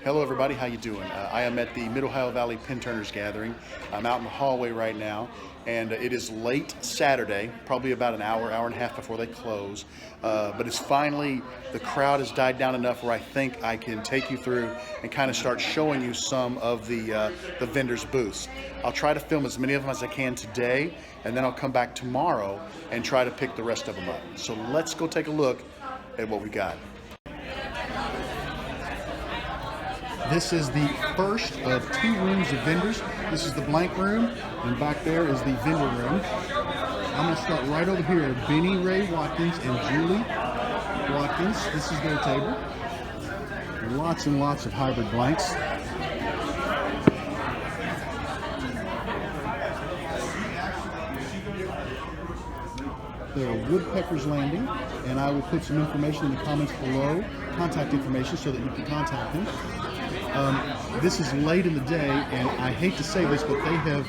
Hello everybody, how you doing? I am at the Mid-Ohio Valley Pen Turners Gathering. I'm out in the hallway right now, and it is late Saturday, probably about an hour and a half before they close. But it's finally, the crowd has died down enough where I think I can take you through and kind of start showing you some of the vendors' booths. I'll try to film as many of them as I can today, and then I'll come back tomorrow and try to pick the rest of them up. So let's go take a look at what we got. This is the first of two rooms of vendors. This is the blank room, and back there is the vendor room. I'm going to start right over here. Bennie Ray Watkins and Julee Watkins. This is their table. Lots and lots of hybrid blanks. There are Woodpecker's Landing, and I will put some information in the comments below, contact information, so that you can contact them. This is late in the day, and I hate to say this, but they have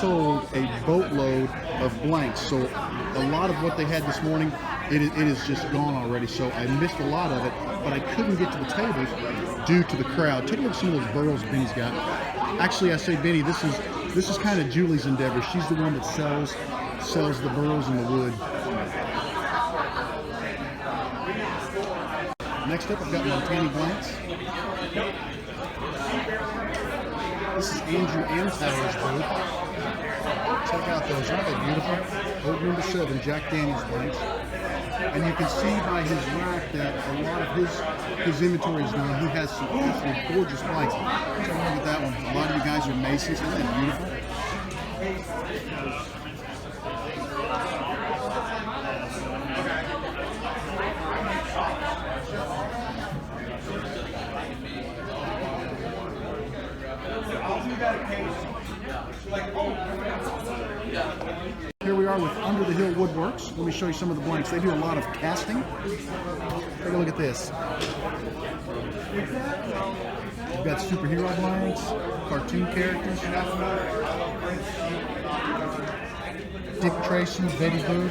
sold a boatload of blanks. So a lot of what they had this morning, it is just gone already. So I missed a lot of it, but I couldn't get to the tables due to the crowd. Take a look at some of those burls Bennie's got. Actually, I say Bennie, this is kind of Julee's endeavor. She's the one that sells the burls and the wood. Next up, I've got Montana blanks. This is Andrew Amtower's booth. Check out those, aren't they beautiful? Old number 7, Jack Daniels blanks. And you can see by his rack that a lot of his inventory is done. He has some absolutely gorgeous blanks. Take a look at that one. A lot of you guys are Masons. Isn't that beautiful? Here we are with Under the Hill Woodworks. Let me show you some of the blanks. They do a lot of casting. Take a look at this. We've got superhero blanks, cartoon characters. Dick Tracy, Betty Boop.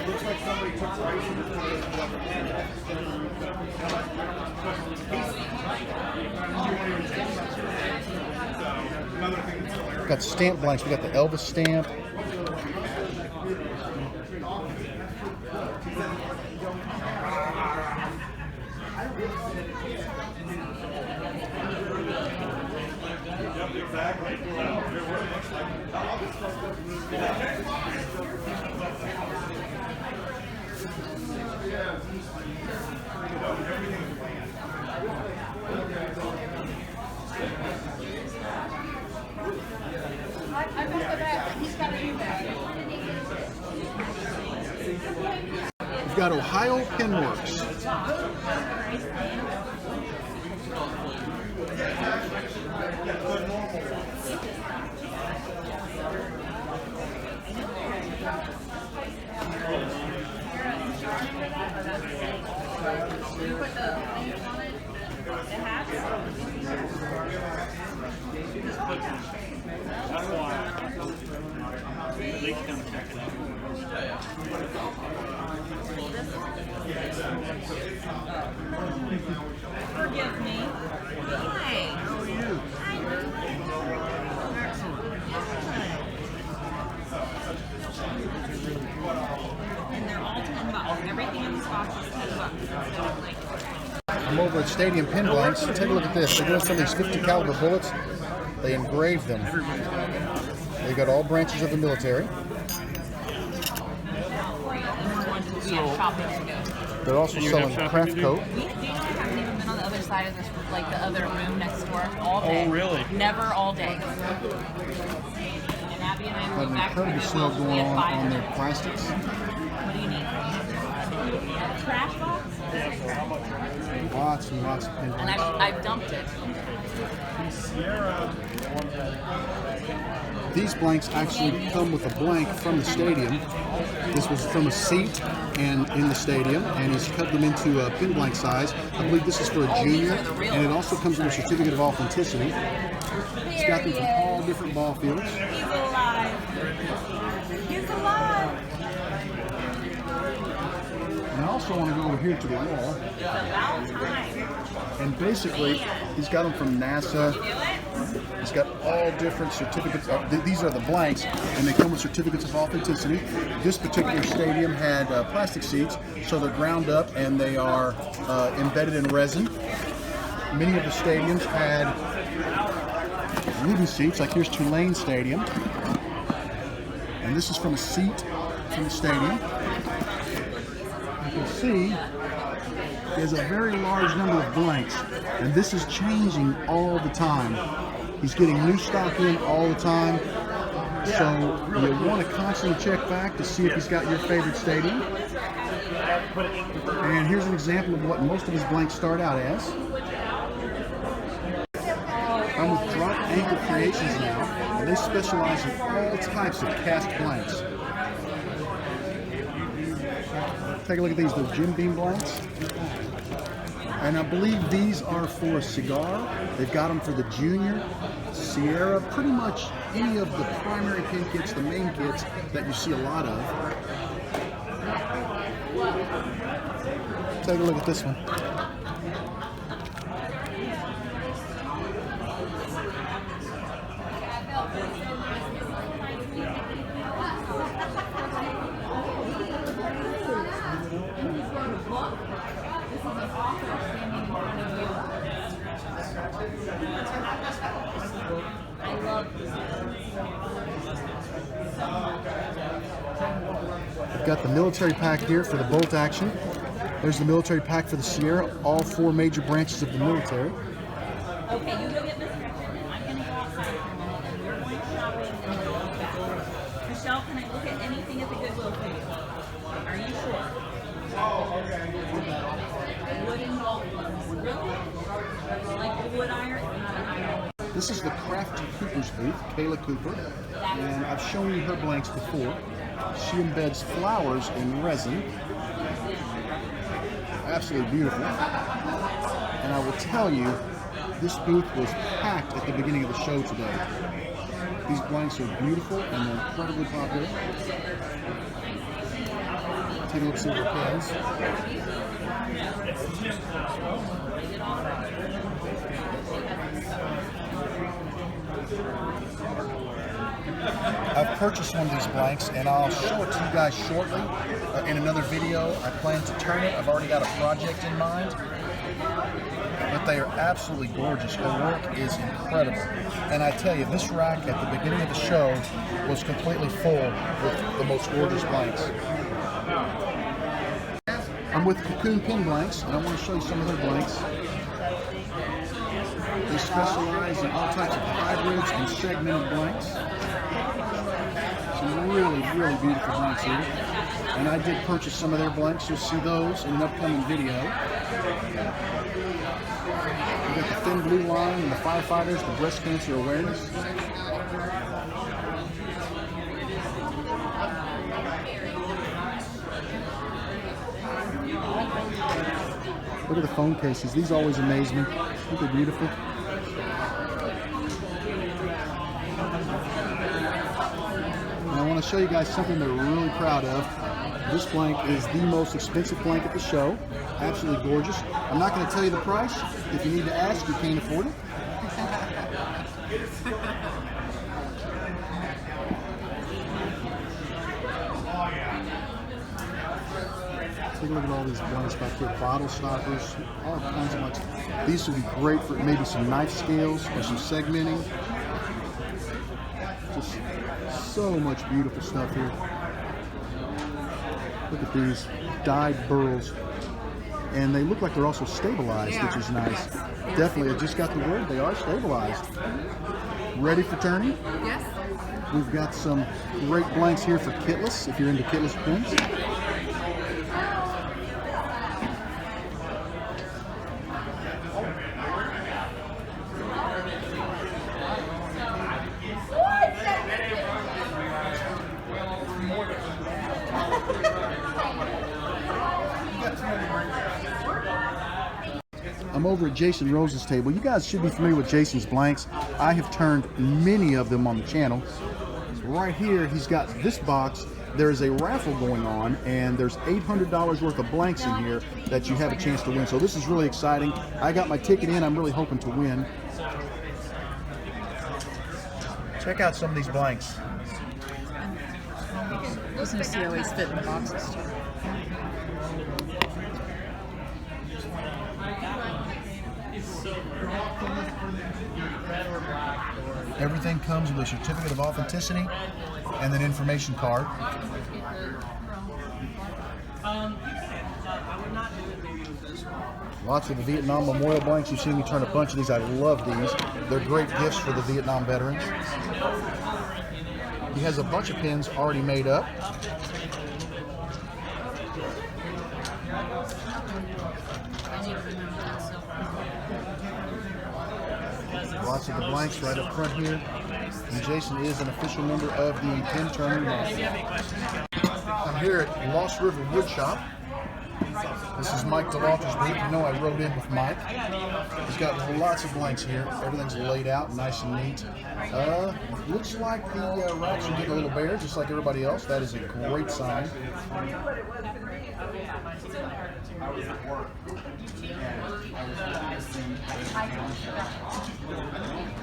We've got stamp blanks. We've got the Elvis stamp. We've got Ohio Penworks. Forgive me. Hi. How are you? And they're all $10. Everything in this box is $10. I'm over at Stadium Pen Blanks. Take a look at this. They're doing some of these 50 caliber bullets. They engraved them. They got all branches of the military. They're also selling craft coat. We haven't even been on the other side of this, like the other room next door, all day. Oh, really? Never all day. And Abby and I Got went an back to incredible the sale well, going we had on 5 on of their them. plastics. What do you need? A trash box? Lots and lots of pen And blanks. I've dumped it. These blanks actually come with a blank from the stadium. This was from a seat and in the stadium, and he's cut them into a pin blank size. I believe this is for a junior, and it also comes with a certificate of authenticity. It's got them from all different ball fields. He's alive. He's alive. And I also want to go over here to the wall. It's about time. And basically, he's got them from NASA. He's got all different certificates. These are the blanks, and they come with certificates of authenticity. This particular stadium had plastic seats, so they're ground up and they are embedded in resin. Many of the stadiums had wooden seats, like here's Tulane Stadium. And this is from a seat from the stadium. You can see there's a very large number of blanks, and this is changing all the time. He's getting new stock in all the time, so you want to constantly check back to see if he's got your favorite stadium. And here's an example of what most of his blanks start out as. I'm with Drop Anchor Creations now, and they specialize in all types of cast blanks. Take a look at these, those Jim Beam blanks. And I believe these are for a cigar. They've got them for the Junior, Sierra, pretty much any of the primary pin kits, the main kits that you see a lot of. Take a look at this one. I've got the military pack here for the bolt action. There's the military pack for the Sierra, all 4 major branches of the military. Okay, you go get Miss Griffin, and I'm going to go outside for a minute, and we're going shopping, and then we'll come back. Michelle, can I look at anything at the Goodwill for you? Are you sure? Wooden golf clubs. Really? Like a wood iron? Not an iron. This is the Crafty Cooper's booth, Kalya Cooper, and I've shown you her blanks before. She embeds flowers in resin. Absolutely beautiful. And I will tell you, this booth was packed at the beginning of the show today. These blanks are beautiful and they're incredibly popular. Take a look at some of the Penz. I've purchased one of these blanks and I'll show it to you guys shortly in another video. I plan to turn it. I've already got a project in mind. But they are absolutely gorgeous. Her work is incredible. And I tell you, this rack at the beginning of the show was completely full with the most gorgeous blanks. I'm with Cocoon Pen Blanks, and I want to show you some of their blanks. They specialize in all types of hybrids and segmented blanks. Some really, really beautiful blanks here. And I did purchase some of their blanks. You'll see those in an upcoming video. We've got the thin blue line and the firefighters, the breast cancer awareness. Look at the phone cases. These always amaze me. Look, they're beautiful. And I want to show you guys something that we're really proud of. This blank is the most expensive blank at the show. Absolutely gorgeous. I'm not going to tell you the price. If you need to ask, you can't afford it. Take a look at all these blanks back here. Bottle stoppers, all kinds of blanks. These would be great for maybe some knife scales or some segmenting. Just so much beautiful stuff here. Look at these dyed burls. And they look like they're also stabilized, which is nice. Definitely, I just got the word, they are stabilized. Ready for turning? Yes. We've got some great blanks here for kitless, if you're into kitless pens. I'm over at Jason Rose's table. You guys should be familiar with Jason's blanks. I have turned many of them on the channel. So right here, he's got this box there's a raffle going on, and there's $800 worth of blanks in here that you have a chance to win. So this is really exciting. I got my ticket in. I'm really hoping to win. Check out some of these blanks. Listen to see how these fit in the boxes too. Everything comes with a certificate of authenticity and an information card. Lots of the Vietnam Memorial blanks. You've seen me turn a bunch of these. I love these. They're great gifts for the Vietnam veterans. He has a bunch of pins already made up. Lots of the blanks right up front here. And Jason is an official member of the Pin Turner Mafia. I'm here at Lost River Woodshop. This is Mike DeLauter's booth. You know I rode in with Mike. He's got lots of blanks here. Everything's laid out nice and neat. Looks like the racks are getting a little bare, just like everybody else. That is a great sign.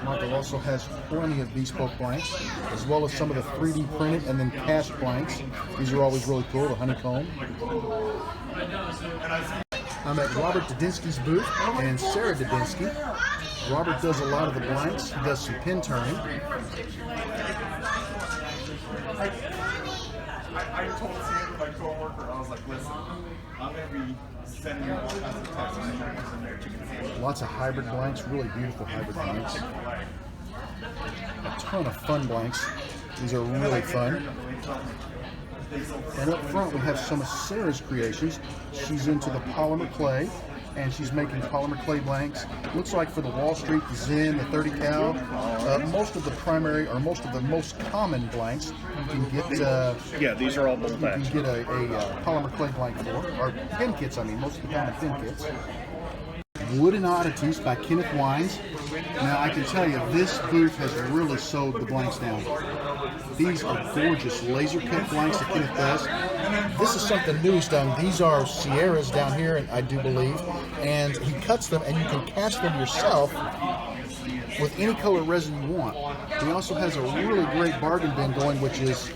Michael also has plenty of bespoke blanks, as well as some of the 3D printed and then cast blanks. These are always really cool, the honeycomb. I'm at Robert Dudinsky's booth and Sarah Dudinsky. Robert does a lot of the blanks. He does some pin turning. I told Sam, my co-worker, I was like, listen, I'm going to be sending you all kinds of texts in there. Lots of hybrid blanks, really beautiful hybrid blanks. A ton of fun blanks. These are really fun. And up front we have some of Sarah's creations. She's into the polymer clay, and she's making polymer clay blanks. Looks like for the Wall Street, the Zen, the 30 cal, most of the primary, or most of the most common blanks, you can get. Yeah, these are all bolt You can backs. get a polymer clay blank for, or pin kits. I mean, most of the common pin kits. Wood and Oddities by Kenneth Wines. Now I can tell you, this booth has really sewed the blanks down. These are gorgeous laser cut blanks that Kenneth does. This is something new he's done. These are Sierras down here, I do believe, and he cuts them and you can cast them yourself with any color resin you want. He also has a really great bargain bin going, which is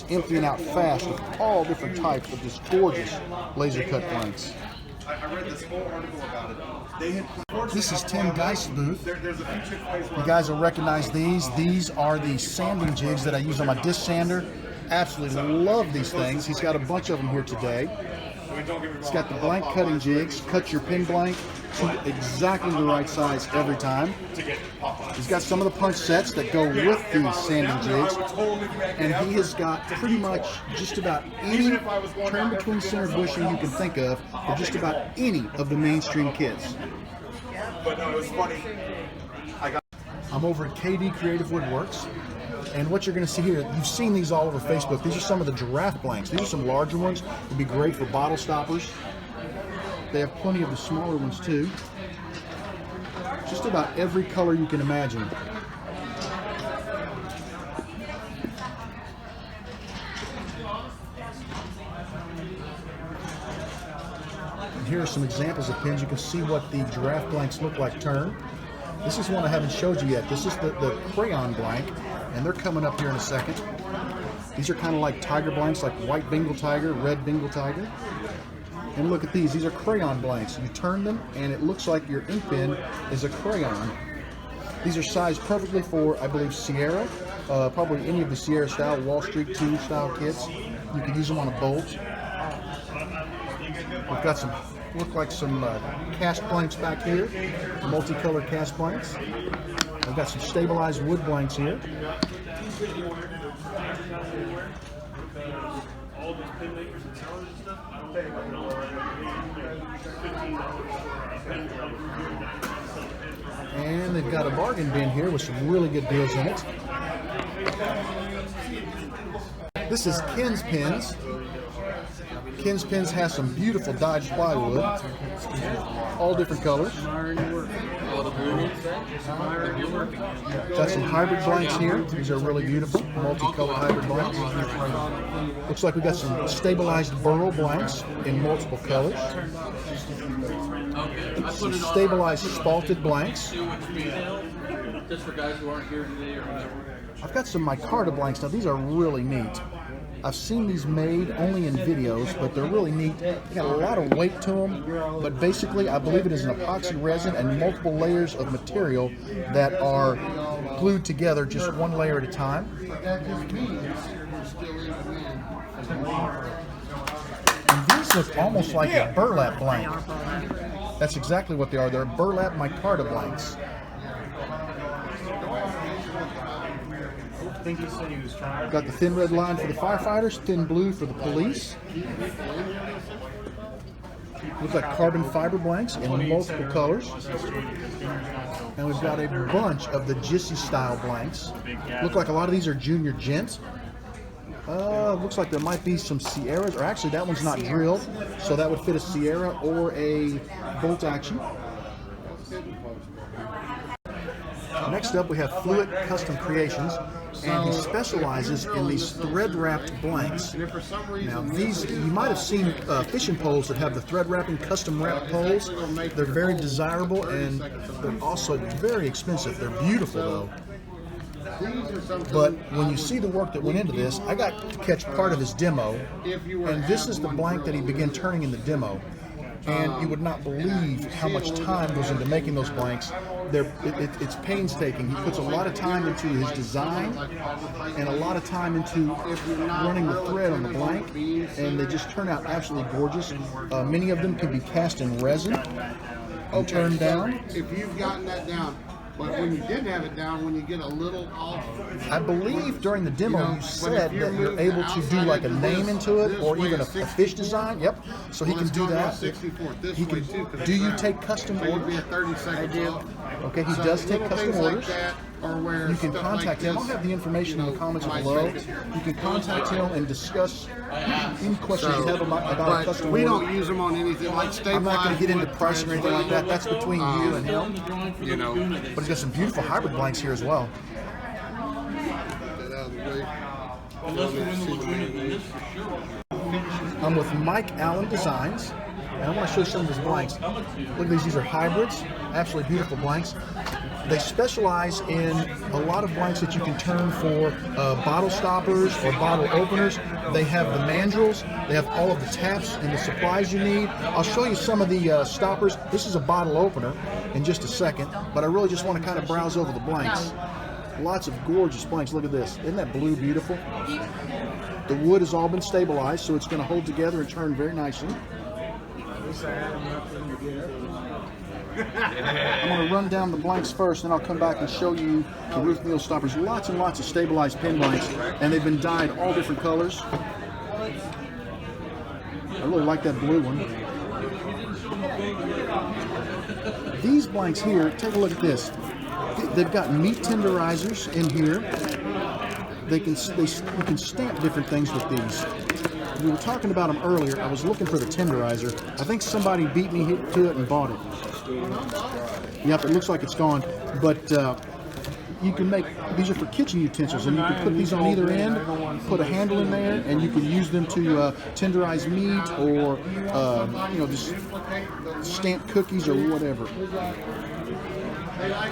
emptying out fast with all different types of just gorgeous laser cut blanks. I read this whole article about it. They had This is Tim Geist's booth. there's a few ways You guys will recognize these. These are the sanding jigs that I use on my disc sander. Absolutely love these things. He's got a bunch of them here today. He's got the blank cutting jigs. Cut your pin blank to exactly the right size every time. He's got some of the punch sets that go with these sanding jigs. And he has got pretty much just about any turn between center bushing you can think of for just about any of the mainstream kits. But no, it was funny. I'm over at KD Creative Woodworks, and what you're going to see here, you've seen these all over Facebook. These are some of the giraffe blanks. These are some larger ones. Would be great for bottle stoppers. They have plenty of the smaller ones too. Just about every color you can imagine. And here are some examples of pins. You can see what the giraffe blanks look like turned. This is one I haven't showed you yet. This is the crayon blank, and they're coming up here in a second. These are kind of like tiger blanks, like white Bengal tiger, red Bengal tiger. And look at these. These are crayon blanks. You turn them, and it looks like your ink pen is a crayon. These are sized perfectly for, I believe, Sierra, probably any of the Sierra style, Wall Street 2 style kits. You can use them on a bolt. We've got some, look like some cast blanks back here, multicolored cast blanks. I've got some stabilized wood blanks here. And they've got a bargain bin here with some really good deals in it. This is Ken's Pens. Ken's Pens has some beautiful Dodge plywood, all different colors. Got some hybrid blanks here. These are really beautiful, multicolored hybrid blanks. Looks like we got some stabilized burl blanks in multiple colors. Some stabilized spalted blanks. Just for guys who aren't here today or whatever. I've got some micarta blanks. Now these are really neat. I've seen these made only in videos, but they're really neat. They got a lot of weight to them, but basically I believe it is an epoxy resin and multiple layers of material that are glued together just one layer at a time. And these look almost like a burlap blank. That's exactly what they are. They're burlap micarta blanks. Got the thin red line for the firefighters, thin blue for the police. Looks like carbon fiber blanks in multiple colors. And we've got a bunch of the Jissy style blanks. Look like a lot of these are junior gents. Looks like there might be some Sierras, or actually that one's not drilled, so that would fit a Sierra or a bolt action. Next up we have Fluid Custom Creations, and he specializes in these thread wrapped blanks. Now these, you might have seen fishing poles that have the thread wrapping custom wrapped poles. They're very desirable and they're also very expensive. They're beautiful though. But when you see the work that went into this, I got to catch part of his demo, and this is the blank that he began turning in the demo. And you would not believe how much time goes into making those blanks. It's painstaking. He puts a lot of time into his design and a lot of time into running the thread on the blank, and they just turn out absolutely gorgeous. Many of them can be cast in resin and turned down. If you've gotten that down, but when you didn't have it down, when you get a little off, I believe during the demo you said that you're able to do like a name into it or even a fish design. Yep. So he can do that. He can. Do you take custom orders? I do. Okay, he does take custom orders. You can contact him. I'll have the information in the comments below. You can contact him and discuss any questions you have about a custom order. We don't use them on anything like stabilized. I'm not going to get into pricing or anything like that. That's between you and him. You know. But he's got some beautiful hybrid blanks here as well. I'm with Mike Allen Designs, and I want to show you some of his blanks. Look at these. These are hybrids. Absolutely beautiful blanks. They specialize in a lot of blanks that you can turn for bottle stoppers or bottle openers. They have the mandrels. They have all of the taps and the supplies you need. I'll show you some of the stoppers. This is a bottle opener in just a second, but I really just want to kind of browse over the blanks. Lots of gorgeous blanks. Look at this. Isn't that blue beautiful? The wood has all been stabilized, so it's going to hold together and turn very nicely. I'm going to run down the blanks first, and I'll come back and show you the Ruth Niels stoppers. Lots and lots of stabilized pin blanks, and they've been dyed all different colors. I really like that blue one. These blanks here, take a look at this. They've got meat tenderizers in here. You can stamp different things with these. We were talking about them earlier. I was looking for the tenderizer. I think somebody beat me to it and bought it. Yep, it looks like it's gone. But you can make, these are for kitchen utensils, and you can put these on either end, put a handle in there, and you can use them to tenderize meat or, you know, just stamp cookies or whatever.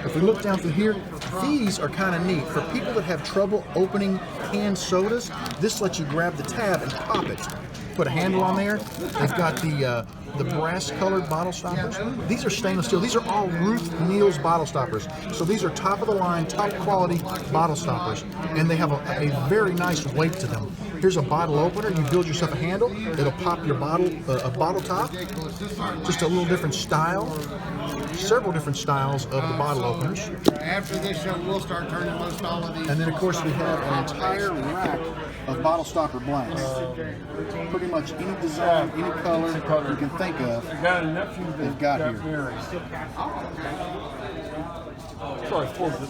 If we look down through here, these are kind of neat. For people that have trouble opening canned sodas, this lets you grab the tab and pop it. Put a handle on there. They've got the brass-colored bottle stoppers. These are stainless steel. These are all Ruth Niels bottle stoppers. So these are top-of-the-line, top-quality bottle stoppers, and they have a very nice weight to them. Here's a bottle opener. You build yourself a handle. It'll pop your bottle, a bottle top. Just a little different style. Several different styles of the bottle openers. After this show, we'll start turning most all of these. And then, of course, we have an entire rack of bottle stopper blanks. Pretty much any design, any color you can think of, they've got here. After I close it,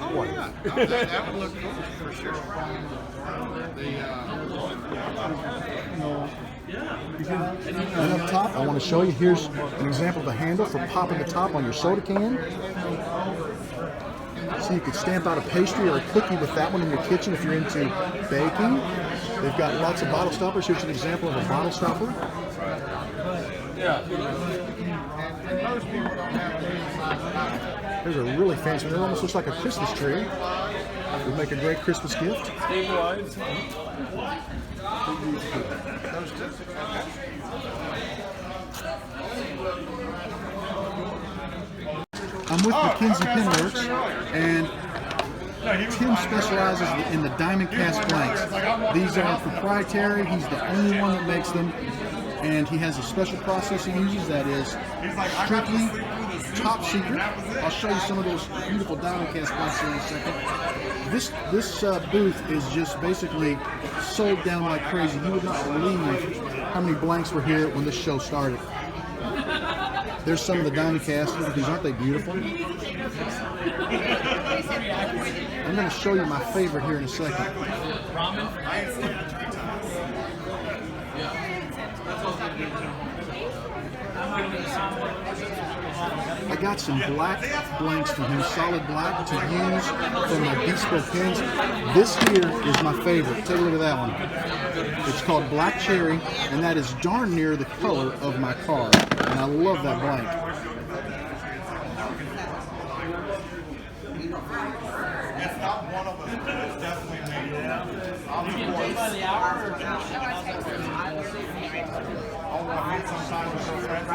Oh yeah, that would look cool for sure. And up top, I want to show you, here's an example of a handle for popping the top on your soda can. So you could stamp out a pastry or a cookie with that one in your kitchen if you're into baking. They've got lots of bottle stoppers. Here's an example of a bottle stopper. There's a really fancy one. It almost looks like a Christmas tree. Would make a great Christmas gift. I'm with McKenzie Penworks, and Tim specializes in the diamond cast blanks. These are proprietary. He's the only one that makes them, and he has a special process he uses that is strictly top secret. I'll show you some of those beautiful diamond cast blanks in a second. This booth is just basically sold down like crazy. You would not believe how many blanks were here when this show started. There's some of the diamond cast. Look at these, aren't they beautiful? I'm going to show you my favorite here in a second. I got some black blanks from him, solid black, to use for my bespoke pens. This here is my favorite. Take a look at that one. It's called Black Cherry, and that is darn near the color of my car. And I love that blank. It's not one of us, but it's definitely me. I'll be I want to meet sometimes with your friends.